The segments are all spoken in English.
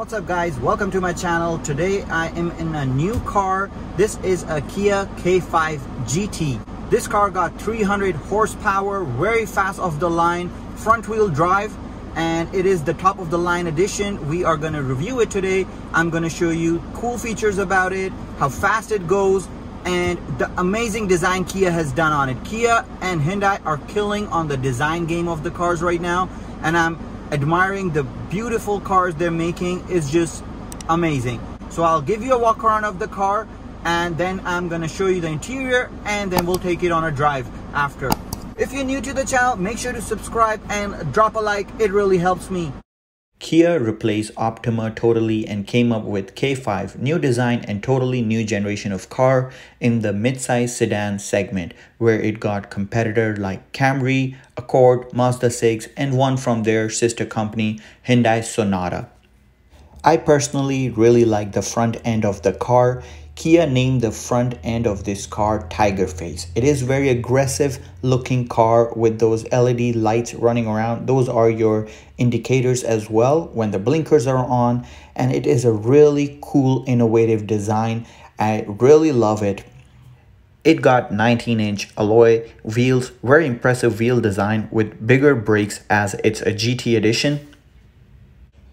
What's up guys, welcome to my channel. Today I am in a new car. This is a Kia K5 GT. This car got 300 horsepower, very fast off the line, front wheel drive, and it is the top of the line edition. We are going to review it today. I'm going to show you cool features about it, how fast it goes, and the amazing design Kia has done on it. Kia and Hyundai are killing on the design game of the cars right now, and I'm admiring the beautiful cars they're making. Is just amazing. So I'll give you a walk around of the car, and then I'm gonna show you the interior, and then we'll take it on a drive after. If you're new to the channel, make sure to subscribe and drop a like. It really helps me. Kia replaced Optima totally and came up with K5, new design and totally new generation of car in the midsize sedan segment, where it got competitor like Camry, Accord, Mazda 6, and one from their sister company Hyundai Sonata. I personally really like the front end of the car. Kia named the front end of this car Tiger Face. It is very aggressive looking car with those LED lights running around. Those are your indicators as well when the blinkers are on, and it is a really cool innovative design. I really love it. It got 19-inch alloy wheels, very impressive wheel design with bigger brakes as it's a GT edition.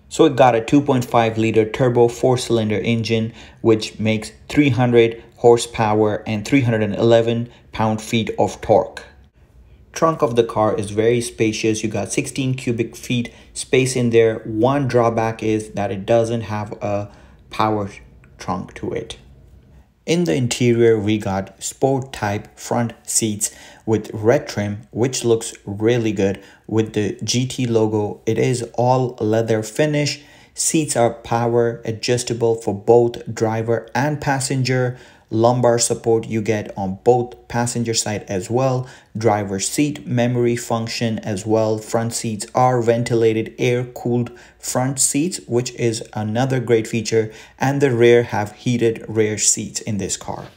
So it got a 2.5 liter turbo 4-cylinder engine, which makes 300 horsepower and 311 pound-feet of torque. Trunk of the car is very spacious. You got 16 cubic feet space in there. One drawback is that it doesn't have a power trunk to it. In the interior, we got sport type front seats with red trim, which looks really good with the GT logo. It is all leather finish. Seats are power adjustable for both driver and passenger. Lumbar support you get on both passenger side as well. Driver seat memory function as well. Front seats are ventilated air cooled front seats, which is another great feature, and the rear have heated rear seats in this car.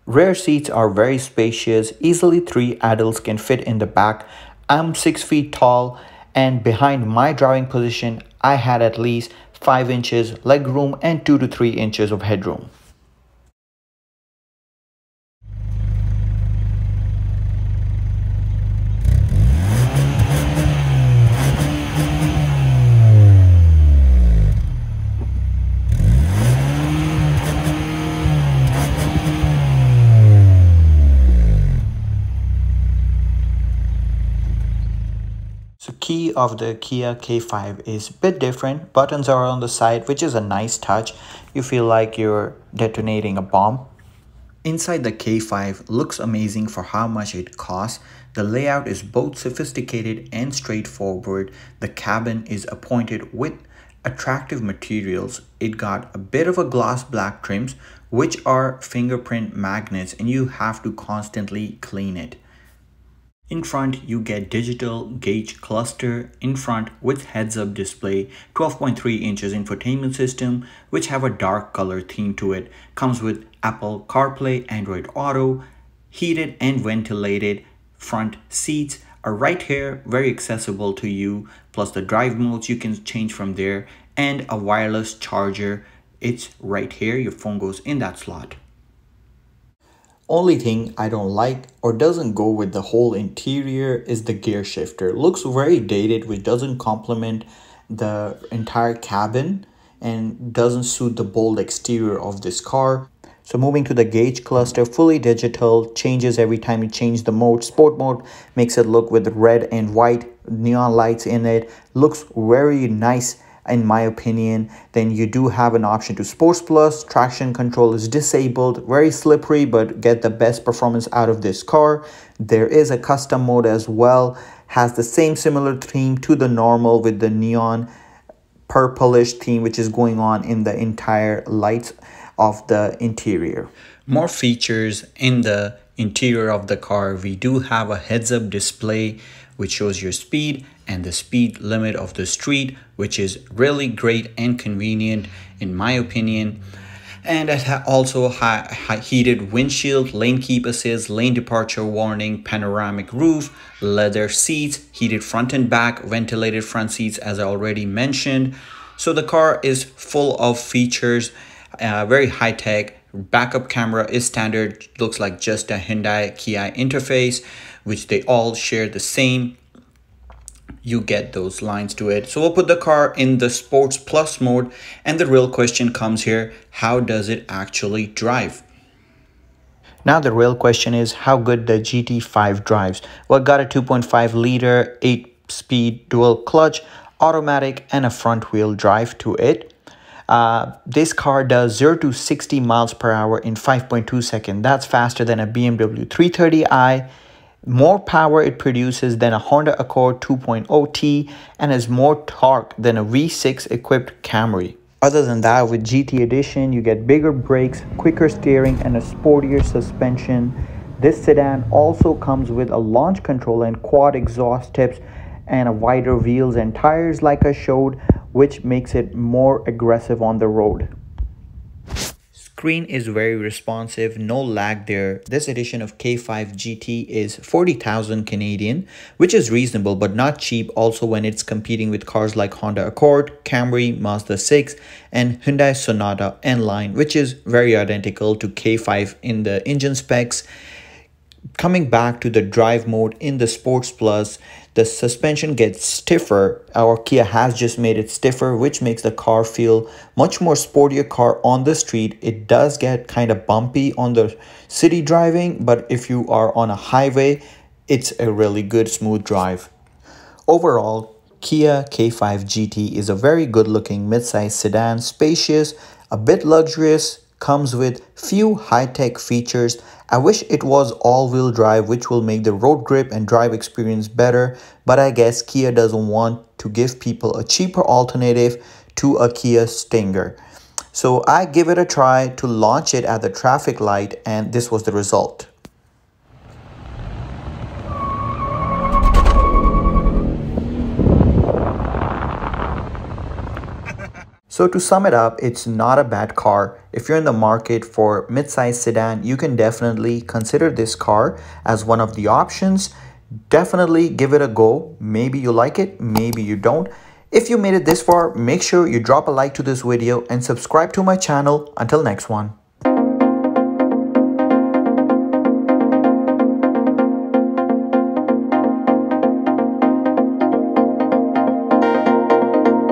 Rear seats are very spacious. Easily 3 adults can fit in the back. I'm 6 feet tall, and behind my driving position I had at least 5 inches leg room and 2 to 3 inches of headroom. So key of the Kia K5 is a bit different. Buttons are on the side, which is a nice touch. You feel like you're detonating a bomb. Inside the K5 looks amazing for how much it costs. The layout is both sophisticated and straightforward. The cabin is appointed with attractive materials. It got a bit of a gloss black trims, which are fingerprint magnets, and you have to constantly clean it. In front, you get digital gauge cluster in front with heads-up display, 12.3 inches infotainment system, which have a dark color theme to it. Comes with Apple CarPlay, Android Auto, heated and ventilated front seats are right here, very accessible to you. Plus the drive modes you can change from there, and a wireless charger. It's right here. Your phone goes in that slot. Only thing I don't like or doesn't go with the whole interior is the gear shifter. Looks very dated, which doesn't complement the entire cabin and doesn't suit the bold exterior of this car. So moving to the gauge cluster, fully digital, changes every time you change the mode. Sport mode makes it look with red and white neon lights in it. Looks very nice in my opinion. Then you do have an option to Sports Plus. Traction control is disabled, very slippery, but get the best performance out of this car. There is a custom mode as well, has the same similar theme to the normal with the neon purplish theme which is going on in the entire lights of the interior. More features in the interior of the car. We do have a heads-up display which shows your speed and the speed limit of the street, which is really great and convenient in my opinion. And it also heated windshield, lane keep assist, lane departure warning, panoramic roof, leather seats, heated front and back, ventilated front seats as I already mentioned. So the car is full of features, very high tech. Backup camera is standard, looks like just a Hyundai Kia interface, which they all share the same. You get those lines to it. So we'll put the car in the Sports Plus mode, and the real question comes here: how does it actually drive? Now the real question is how good the GT5 drives. Well, it got a 2.5 liter 8-speed dual clutch, automatic, and a front wheel drive to it. This car does 0 to 60 miles per hour in 5.2 seconds. That's faster than a BMW 330i. More power it produces than a Honda Accord 2.0T, and has more torque than a V6 equipped Camry. Other than that, with GT Edition, you get bigger brakes, quicker steering, and a sportier suspension. This sedan also comes with a launch control and quad exhaust tips and a wider wheels and tires like I showed, which makes it more aggressive on the road. Screen is very responsive, no lag there. This edition of K5 GT is 40,000 Canadian, which is reasonable but not cheap also when it's competing with cars like Honda Accord, Camry, Mazda 6, and Hyundai Sonata N-Line, which is very identical to K5 in the engine specs. Coming back to the drive mode in the Sports Plus, the suspension gets stiffer. Our Kia has just made it stiffer, which makes the car feel much more sportier car on the street. It does get kind of bumpy on the city driving, but if you are on a highway, it's a really good smooth drive. Overall, Kia K5 GT is a very good looking midsize sedan, spacious, a bit luxurious, comes with few high-tech features. I wish it was all-wheel drive, which will make the road grip and drive experience better, but I guess Kia doesn't want to give people a cheaper alternative to a Kia Stinger. So I give it a try to launch it at the traffic light, and this was the result. So to sum it up, it's not a bad car. If you're in the market for mid-size sedan, you can definitely consider this car as one of the options. Definitely give it a go. Maybe you like it, maybe you don't. If you made it this far, make sure you drop a like to this video and subscribe to my channel. Until next one.